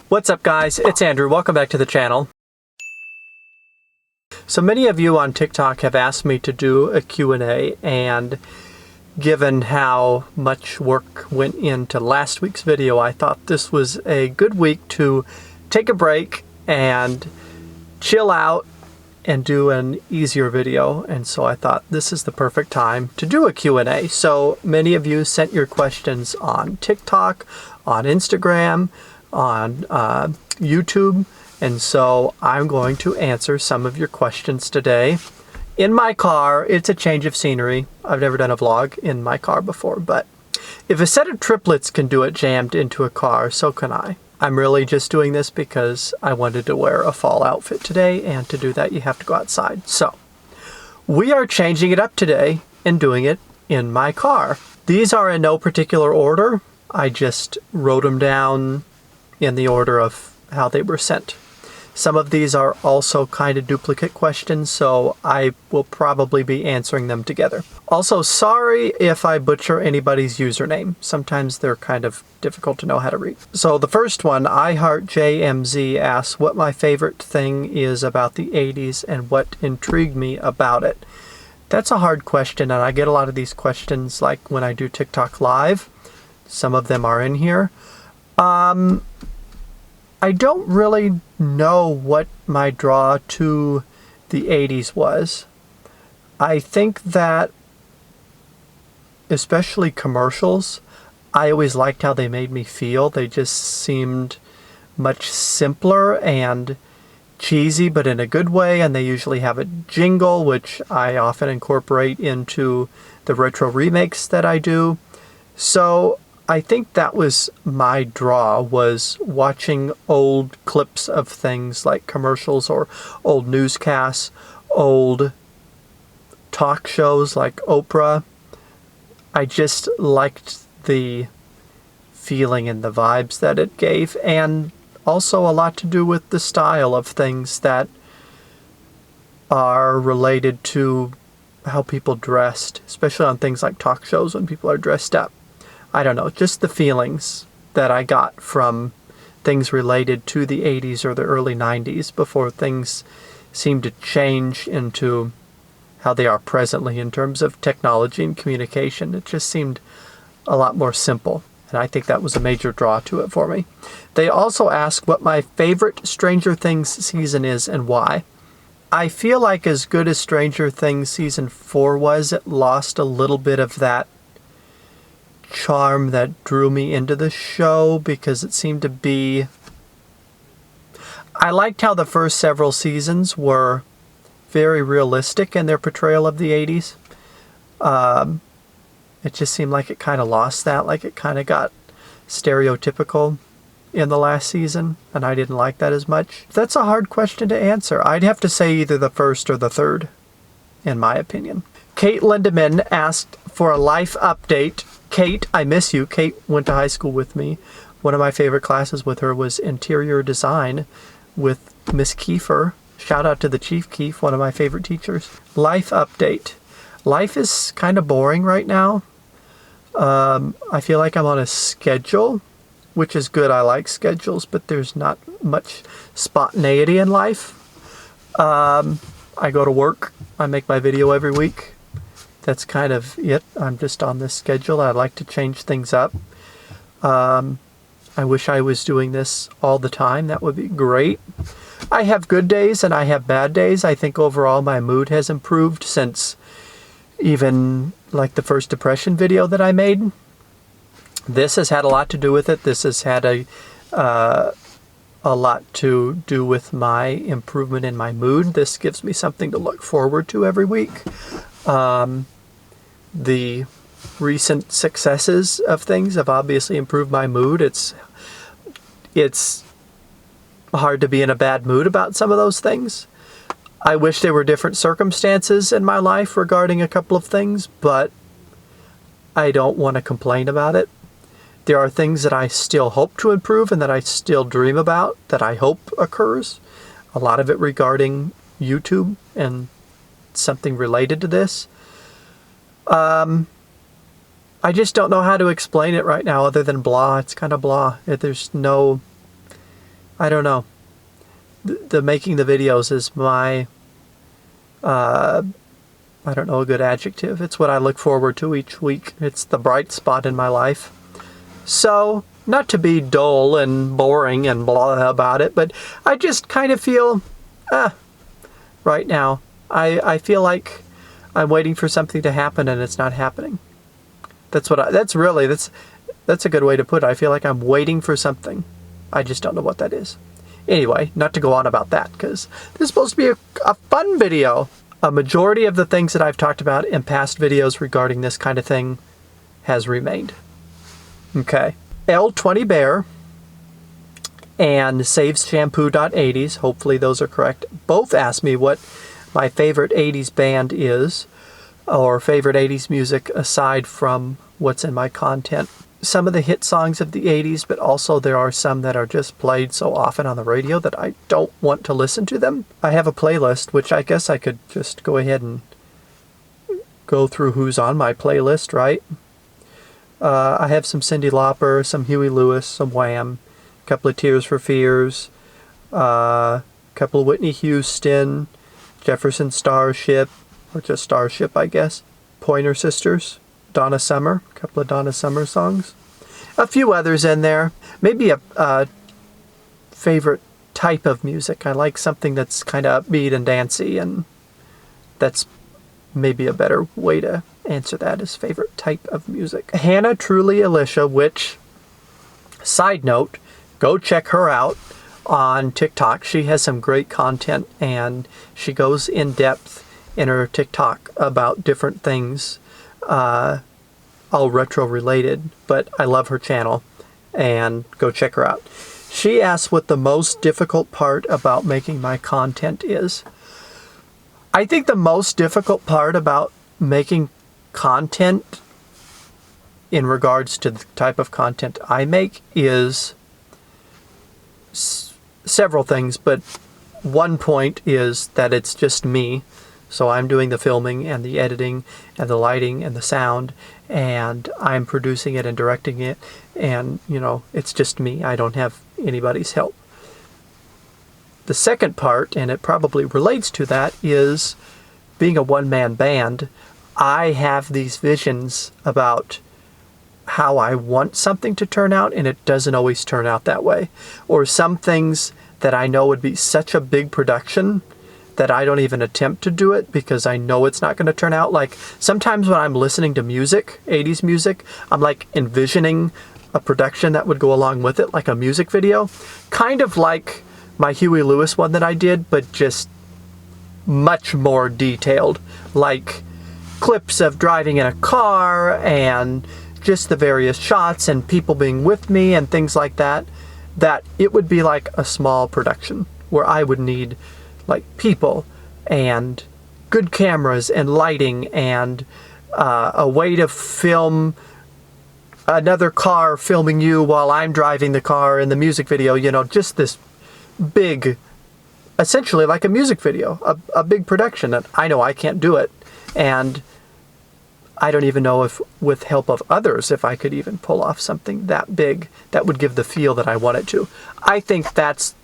What's up guys, it's Andrew. Welcome back to the channel. So many of you on TikTok have asked me to do a Q&A, and given how much work went into last week's video, I thought this was a good week to take a break and chill out and do an easier video. And so I thought this is the perfect time to do a Q&A. So many of you sent your questions on TikTok, on Instagram, on YouTube, and so I'm going to answer some of your questions today. In my car, it's a change of scenery. I've never done a vlog in my car before, but if a set of triplets can do it jammed into a car, so can I. I'm really just doing this because I wanted to wear a fall outfit today, and to do that you have to go outside. So we are changing it up today and doing it in my car. These are in no particular order. I just wrote them down in the order of how they were sent. Some of these are also kind of duplicate questions, so I will probably be answering them together. Also, sorry if I butcher anybody's username. Sometimes they're kind of difficult to know how to read. So the first one, iHeartJMZ, asks what my favorite thing is about the 80s and what intrigued me about it. That's a hard question, and I get a lot of these questions like when I do TikTok Live. Some of them are in here. I don't really know what my draw to the 80s was. I think that, especially commercials, I always liked how they made me feel. They just seemed much simpler and cheesy, but in a good way, and they usually have a jingle, which I often incorporate into the retro remakes that I do. So I think that was my draw, was watching old clips of things like commercials or old newscasts, old talk shows like Oprah. I just liked the feeling and the vibes that it gave, and also a lot to do with the style of things that are related to how people dressed, especially on things like talk shows when people are dressed up. I don't know, just the feelings that I got from things related to the 80s or the early 90s before things seemed to change into how they are presently in terms of technology and communication. It just seemed a lot more simple, and I think that was a major draw to it for me. They also ask what my favorite Stranger Things season is and why. I feel like as good as Stranger Things season 4 was, it lost a little bit of that charm that drew me into the show, because it seemed to be... I liked how the first several seasons were very realistic in their portrayal of the 80s. It just seemed like it kind of lost that, like it kind of got stereotypical in the last season, and I didn't like that as much. That's a hard question to answer. I'd have to say either the first or the third, in my opinion. Kate Lindemann asked for a life update. Kate, I miss you. Kate went to high school with me. One of my favorite classes with her was interior design with Miss Kiefer. Shout out to the Chief Keef, one of my favorite teachers. Life update. Life is kind of boring right now. I feel like I'm on a schedule, which is good. I like schedules, but there's not much spontaneity in life. I go to work. I make my video every week. That's kind of it. I'm just on this schedule. I'd like to change things up. I wish I was doing this all the time. That would be great. I have good days and I have bad days. I think overall my mood has improved since even like the first depression video that I made. This has had a lot to do with it. This has had a lot to do with my improvement in my mood. This gives me something to look forward to every week. The recent successes of things have obviously improved my mood. It's hard to be in a bad mood about some of those things. I wish there were different circumstances in my life regarding a couple of things, but I don't want to complain about it. There are things that I still hope to improve and that I still dream about, that I hope occurs. A lot of it regarding YouTube and something related to this. I just don't know how to explain it right now other than blah. It's kind of blah. There's no I don't know. The making the videos is my, I don't know a good adjective. It's what I look forward to each week. It's the bright spot in my life. So, not to be dull and boring and blah about it, but I just kind of feel, right now, I feel like I'm waiting for something to happen and it's not happening. That's a good way to put it. I feel like I'm waiting for something. I just don't know what that is. Anyway, not to go on about that, because this is supposed to be a fun video. A majority of the things that I've talked about in past videos regarding this kind of thing has remained. Okay. L20 Bear and SavesShampoo.80s, hopefully those are correct, both asked me what my favorite 80s band is, or favorite 80s music aside from what's in my content. Some of the hit songs of the 80s, but also there are some that are just played so often on the radio that I don't want to listen to them. I have a playlist, which I guess I could just go ahead and go through who's on my playlist, right? I have some Cyndi Lauper, some Huey Lewis, some Wham, a couple of Tears for Fears, a couple of Whitney Houston, Jefferson Starship, or just Starship, I guess, Pointer Sisters, Donna Summer, a couple of Donna Summer songs, a few others in there. Maybe a favorite type of music. I like something that's kind of upbeat and dancey, and that's maybe a better way to answer that, is favorite type of music. Hannah Truly Alicia, which, side note, go check her out on TikTok. She has some great content, and she goes in depth in her TikTok about different things, all retro related, but I love her channel, and go check her out. She asked what the most difficult part about making my content is. I think the most difficult part about making content in regards to the type of content I make is several things, but one point is that it's just me. So I'm doing the filming and the editing and the lighting and the sound, and I'm producing it and directing it, and, you know, it's just me. I don't have anybody's help. The second part, and it probably relates to that, is being a one-man band. I have these visions about how I want something to turn out, and it doesn't always turn out that way. Or some things that I know would be such a big production that I don't even attempt to do it because I know it's not going to turn out. Like, sometimes when I'm listening to music, 80s music, I'm like envisioning a production that would go along with it, like a music video. Kind of like my Huey Lewis one that I did, but just much more detailed. Like clips of driving in a car and just the various shots and people being with me and things like that. That it would be like a small production where I would need like people and good cameras and lighting and a way to film another car filming you while I'm driving the car in the music video, you know, just this big, essentially like a music video, a big production that I know I can't do it. And I don't even know if, with help of others, if I could even pull off something that big that would give the feel that I want it to. I think that's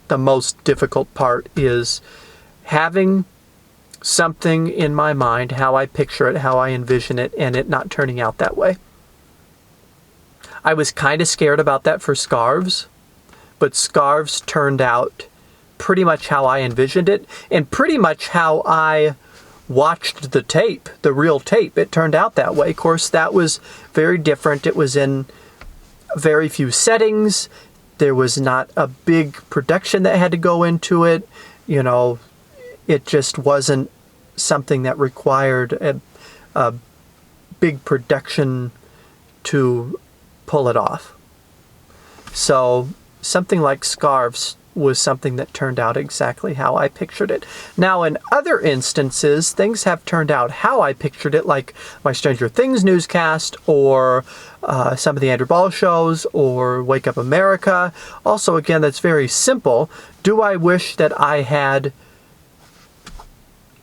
the most difficult part, is having something in my mind, how I picture it, how I envision it, and it not turning out that way. I was kind of scared about that for Scarves, but Scarves turned out pretty much how I envisioned it, and pretty much how I watched the tape, the real tape. It turned out that way. Of course, that was very different. It was in very few settings. There was not a big production that had to go into it. You know, it just wasn't something that required a big production to pull it off. So something like Scarves was something that turned out exactly how I pictured it. Now, in other instances, things have turned out how I pictured it, like my Stranger Things newscast, or some of the Andrew Ball shows, or Wake Up America. Also, again, that's very simple. Do I wish that I had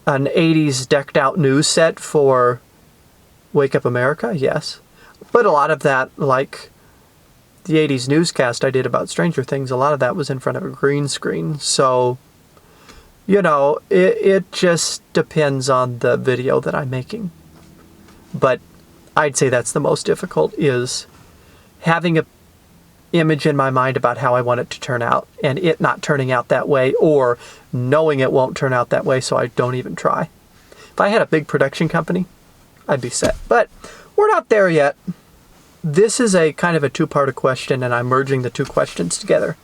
an 80s decked out news set for Wake Up America? Yes. But a lot of that, like the 80s newscast I did about Stranger Things, a lot of that was in front of a green screen. So, you know, it just depends on the video that I'm making. But I'd say that's the most difficult, is having an image in my mind about how I want it to turn out and it not turning out that way, or knowing it won't turn out that way, so I don't even try. If I had a big production company, I'd be set. But we're not there yet. This is a kind of a two-part question, and I'm merging the two questions together.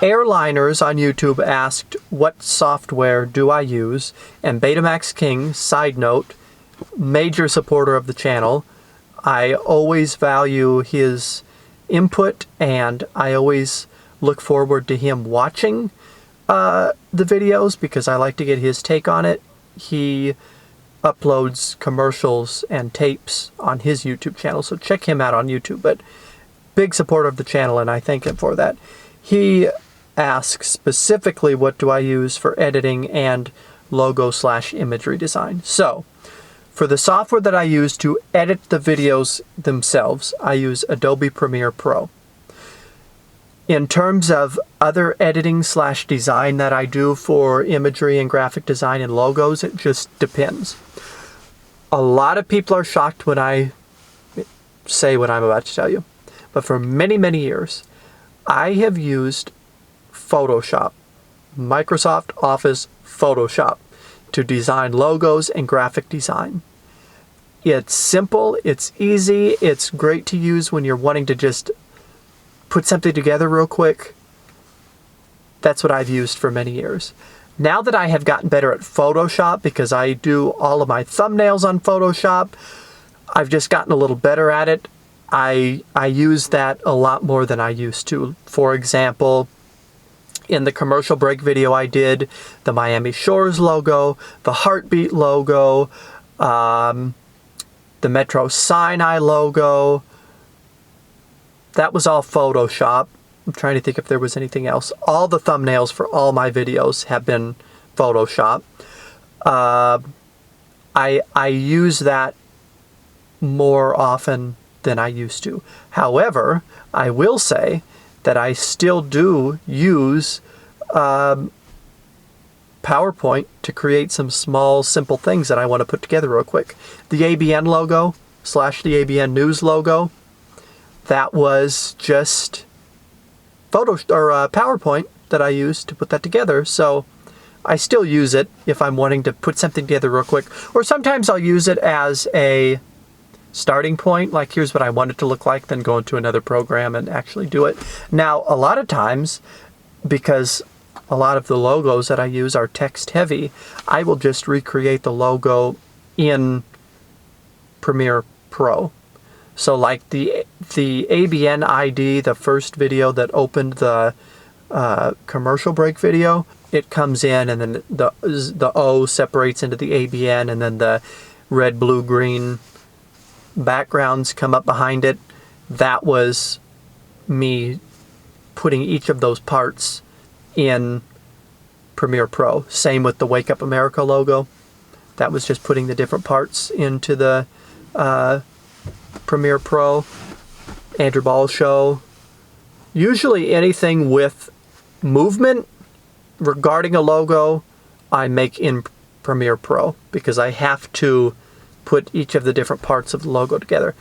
Airliners on YouTube asked, what software do I use? And Betamax King, side note, major supporter of the channel. I always value his input, and I always look forward to him watching the videos because I like to get his take on it. He uploads commercials and tapes on his YouTube channel, so check him out on YouTube. But big supporter of the channel, and I thank him for that. He asks specifically, what do I use for editing and logo/imagery design? So, for the software that I use to edit the videos themselves, I use Adobe Premiere Pro. In terms of other editing/design that I do for imagery and graphic design and logos, it just depends. A lot of people are shocked when I say what I'm about to tell you. But for many, many years, I have used Photoshop, Microsoft Office Photoshop, to design logos and graphic design. It's simple, it's easy, it's great to use when you're wanting to just put something together real quick. That's what I've used for many years. Now that I have gotten better at Photoshop, because I do all of my thumbnails on Photoshop, I've just gotten a little better at it. I use that a lot more than I used to. For example, in the commercial break video I did, the Miami Shores logo, the Heartbeat logo, the Metro Sinai logo, that was all Photoshop. I'm trying to think if there was anything else. All the thumbnails for all my videos have been Photoshop. I use that more often than I used to. However, I will say that I still do use PowerPoint to create some small, simple things that I want to put together real quick. The ABN logo / the ABN News logo, that was just PowerPoint that I used to put that together. So I still use it if I'm wanting to put something together real quick. Or sometimes I'll use it as a starting point, like here's what I want it to look like, then go into another program and actually do it. Now, a lot of times, because a lot of the logos that I use are text heavy, I will just recreate the logo in Premiere Pro. So like the ABN ID, the first video that opened the commercial break video, it comes in and then the O separates into the ABN, and then the red, blue, green backgrounds come up behind it. That was me putting each of those parts in Premiere Pro. Same with the Wake Up America logo. That was just putting the different parts into the Premiere Pro. Andrew Ball Show. Usually anything with movement regarding a logo, I make in Premiere Pro, because I have to put each of the different parts of the logo together.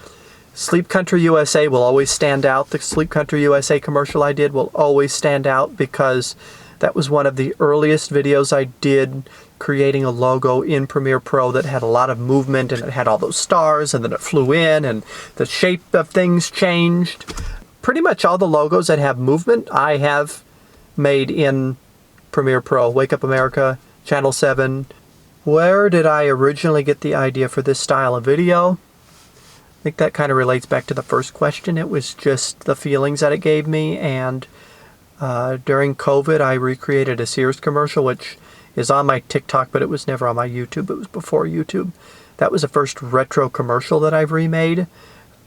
Sleep Country USA will always stand out. The Sleep Country USA commercial I did will always stand out because that was one of the earliest videos I did creating a logo in Premiere Pro that had a lot of movement, and it had all those stars, and then it flew in and the shape of things changed. Pretty much all the logos that have movement I have made in Premiere Pro. Wake Up America, Channel 7. Where did I originally get the idea for this style of video? I think that kind of relates back to the first question. It was just the feelings that it gave me, and during COVID I recreated a Sears commercial, which is on my TikTok, but it was never on my YouTube. It was before YouTube. That was the first retro commercial that I've remade,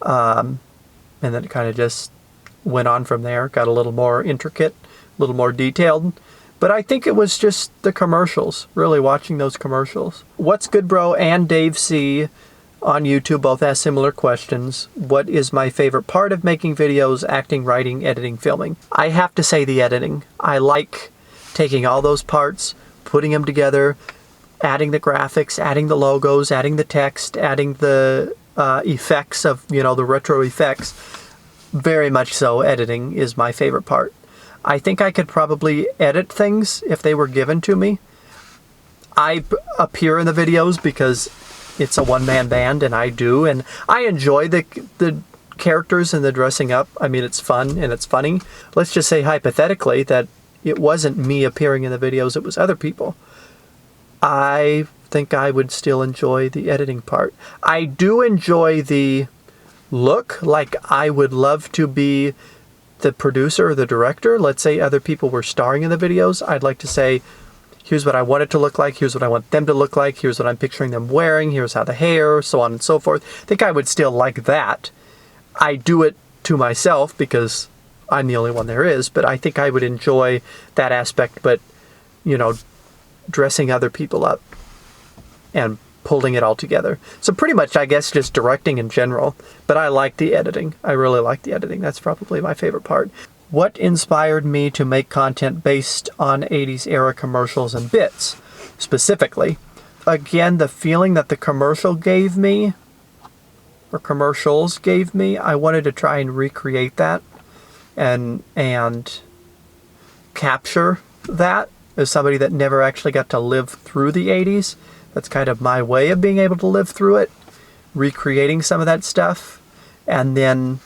and then it kind of just went on from there. Got a little more intricate, a little more detailed. But I think it was just the commercials, really watching those commercials. What's Good Bro and Dave C on YouTube both ask similar questions. What is my favorite part of making videos? Acting, writing, editing, filming. I have to say the editing. I like taking all those parts, putting them together, adding the graphics, adding the logos, adding the text, adding the effects of, the retro effects. Very much so, editing is my favorite part. I think I could probably edit things if they were given to me. I appear in the videos because it's a one-man band, and I do, and I enjoy the characters and the dressing up. I mean, it's fun and it's funny. Let's just say hypothetically that it wasn't me appearing in the videos, it was other people. I think I would still enjoy the editing part. I do enjoy the look. Like, I would love to be the producer or the director. Let's say other people were starring in the videos. I'd like to say, here's what I want it to look like, here's what I want them to look like, here's what I'm picturing them wearing, here's how the hair, so on and so forth. I think I would still like that. I do it to myself because I'm the only one there is, but I think I would enjoy that aspect, but, dressing other people up and pulling it all together. So pretty much, I guess, just directing in general, but I like the editing. I really like the editing. That's probably my favorite part. What inspired me to make content based on 80s era commercials and bits, specifically? Again, the feeling that the commercials gave me, I wanted to try and recreate that and capture that as somebody that never actually got to live through the 80s. That's kind of my way of being able to live through it, recreating some of that stuff, and then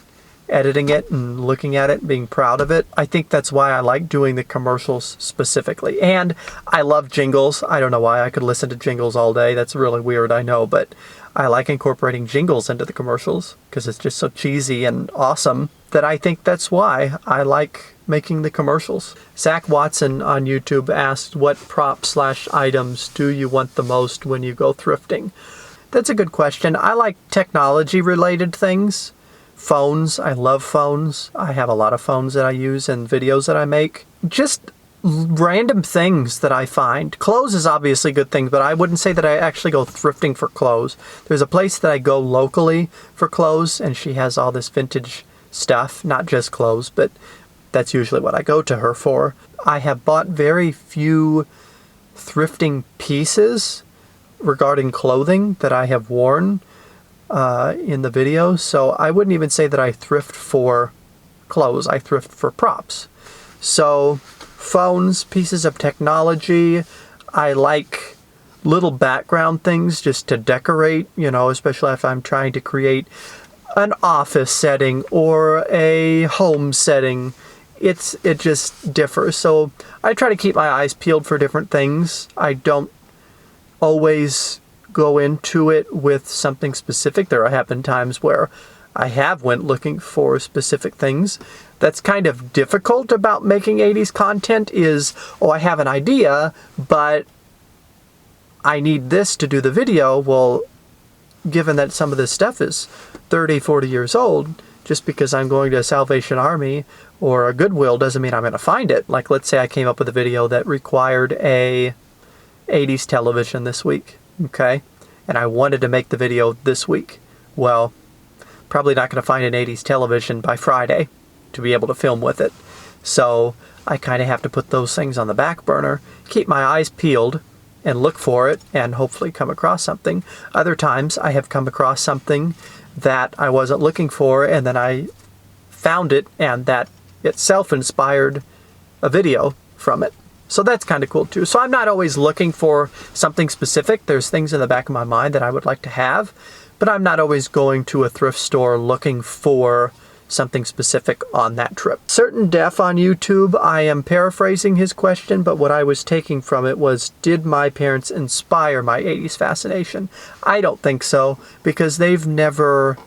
editing it and looking at it and being proud of it. I think that's why I like doing the commercials specifically. And I love jingles. I don't know why. I could listen to jingles all day. That's really weird, I know, but I like incorporating jingles into the commercials because it's just so cheesy and awesome that I think that's why I like making the commercials. Zach Watson on YouTube asked, what prop/items do you want the most when you go thrifting? That's a good question. I like technology-related things. Phones. I love phones. I have a lot of phones that I use in videos that I make. Just random things that I find. Clothes is obviously a good thing, but I wouldn't say that I actually go thrifting for clothes. There's a place that I go locally for clothes, and she has all this vintage stuff, not just clothes, but that's usually what I go to her for. I have bought very few thrifting pieces regarding clothing that I have worn in the video, so I wouldn't even say that I thrift for clothes. I thrift for props. So phones, pieces of technology. I like little background things just to decorate, especially if I'm trying to create an office setting or a home setting. It just differs. So I try to keep my eyes peeled for different things. I don't always go into it with something specific. There have been times where I have went looking for specific things. That's kind of difficult about making 80s content is, I have an idea, but I need this to do the video. Well, given that some of this stuff is 30, 40 years old, just because I'm going to a Salvation Army or a Goodwill doesn't mean I'm going to find it. Like, let's say I came up with a video that required a 80s television this week, okay? And I wanted to make the video this week. Well, probably not going to find an 80s television by Friday to be able to film with it. So I kind of have to put those things on the back burner, keep my eyes peeled, and look for it, and hopefully come across something. Other times I have come across something that I wasn't looking for, and then I found it, and that itself inspired a video from it. So that's kind of cool too. So I'm not always looking for something specific. There's things in the back of my mind that I would like to have, but I'm not always going to a thrift store looking for something specific on that trip. Certain Def on YouTube, I am paraphrasing his question, but what I was taking from it was, did my parents inspire my 80s fascination? I don't think so, because they've never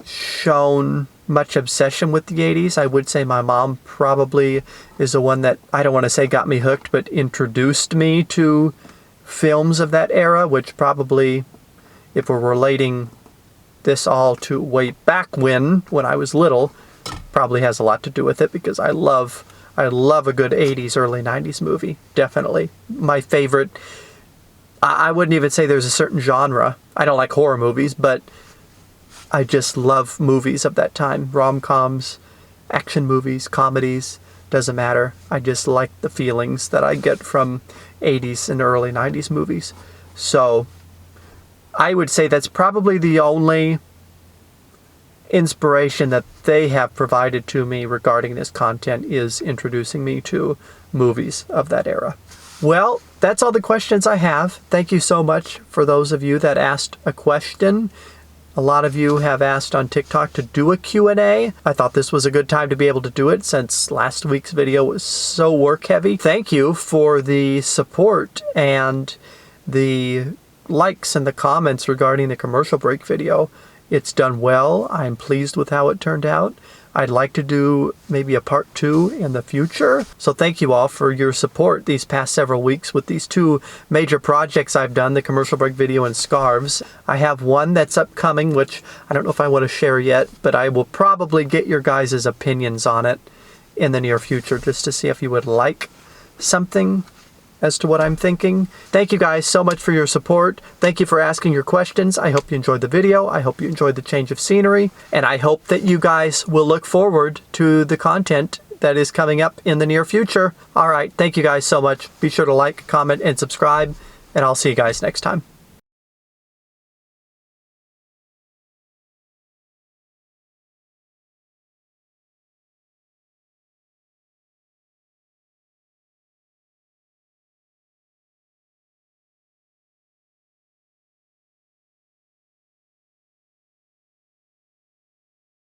shown much obsession with the 80s. I would say my mom probably is the one that, I don't want to say got me hooked, but introduced me to films of that era, which probably, if we're relating this all to way back when I was little, probably has a lot to do with it, because I love a good 80s, early 90s movie. Definitely. My favorite, I wouldn't even say there's a certain genre. I don't like horror movies, but I just love movies of that time. Rom-coms, action movies, comedies, doesn't matter. I just like the feelings that I get from 80s and early 90s movies. So I would say that's probably the only inspiration that they have provided to me regarding this content, is introducing me to movies of that era. Well, that's all the questions I have. Thank you so much for those of you that asked a question. A lot of you have asked on TikTok to do a Q&A. I thought this was a good time to be able to do it since last week's video was so work heavy. Thank you for the support and the likes and the comments regarding the commercial break video. It's done well. I'm pleased with how it turned out. I'd like to do maybe a part 2 in the future. So thank you all for your support these past several weeks with these 2 major projects I've done, the commercial break video and scarves. I have one that's upcoming, which I don't know if I want to share yet, but I will probably get your guys' opinions on it in the near future just to see if you would like something as to what I'm thinking. Thank you guys so much for your support. Thank you for asking your questions. I hope you enjoyed the video. I hope you enjoyed the change of scenery. And I hope that you guys will look forward to the content that is coming up in the near future. All right. Thank you guys so much. Be sure to like, comment, and subscribe. And I'll see you guys next time.